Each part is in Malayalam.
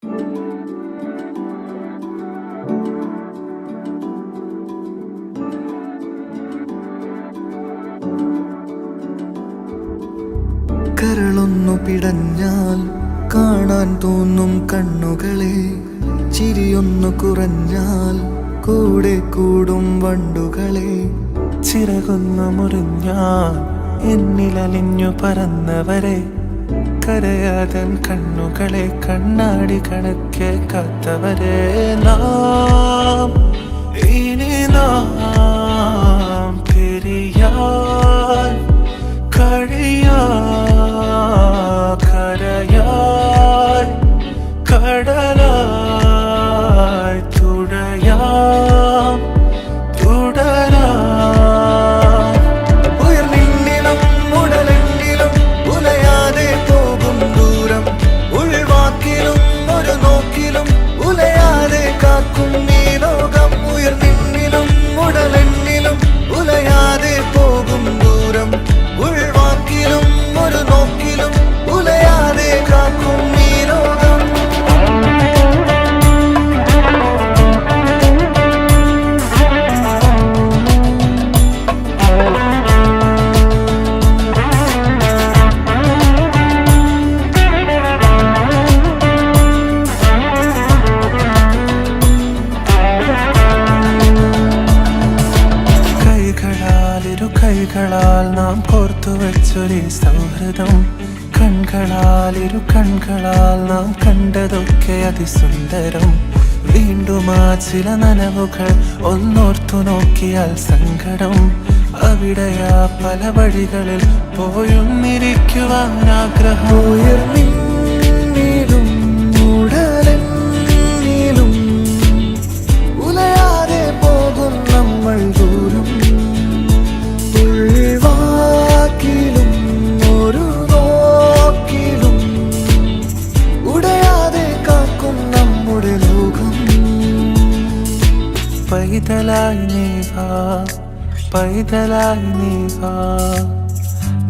കരളൊന്നു പിടഞ്ഞാൽ കാണാൻ തോന്നും കണ്ണുകളെ, ചിരിയൊന്നു കുറഞ്ഞാൽ കൂടെ കൂടും വണ്ടുകളെ, ചിറകൊന്നു മുറിഞ്ഞാൽ എന്നിലലിഞ്ഞു പറന്നവരെ, കരയാതൻ കണ്ണുകളെ കണ്ണാടി കണക്കെ കാത്തവരെ, നാം ഇനി നാം പിരിയാൻ കഴിയാ കരയായി കടലായി തുഴയാം തുടരാം. ഉയർന്നിന്നിലും ഉടലെന്നിലും ഉലയാതെ പോകും ദൂരം, ഉൾവാക്കിലും ഒരു നോക്കിലും ഉലയാതെ കാക്കും ഈ ലോകം. ഉയർന്നിന്നിലും ഉടലെന്നിലും ഉലയാതെ പോകും ദൂരം, ഉൾവാക്കിലും ഒരു നോക്കിലും ഉലയാതെ കാക്കും ഈ ലോകം. കൈകളാൽ നാം കോർത്തുവച്ചൊരു സൗഹൃദം, കൺകളാൽ കൺകളാൽ നാം കണ്ടതൊക്കെ അതിസുന്ദരം. വീണ്ടും ആ ചില നനവുകൾ ഒന്നോർത്തു നോക്കിയാൽ സങ്കടം. അവിടെയാ പല വഴികളിൽ പോയൊന്നിരിക്കുവാൻ ആഗ്രഹം. ഉയർന്നിന്നിലും ഉടലെന്നിലും ഉലയാതെ പോകും നമ്മൾ ദൂരം, ഉൾവാക്കിലും ഒരു നോക്കിലും ഉടയാതെ കാക്കും നമ്മുടെ ലോകം. പൈതലായി നീ വാ, പൈതലായി നീ വാ,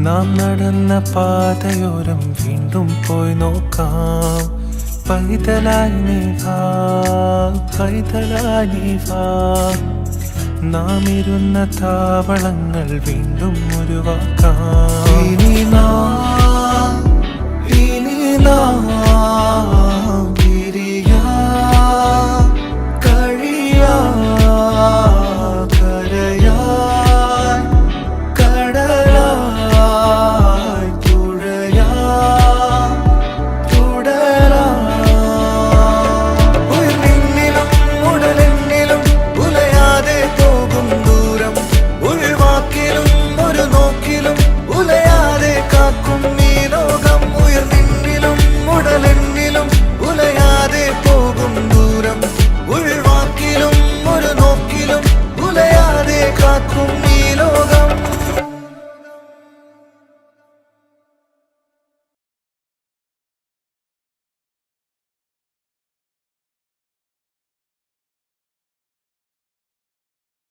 നാം നടന്ന പാതയോരം വീണ്ടും പോയി നോക്കാം. പൈതലായി നീ വാ, പൈതലായി നീ വാ, നാം ഇരുന്ന താവളങ്ങൾ വീണ്ടും ഉരുവാക്കാം. ഇനി നാം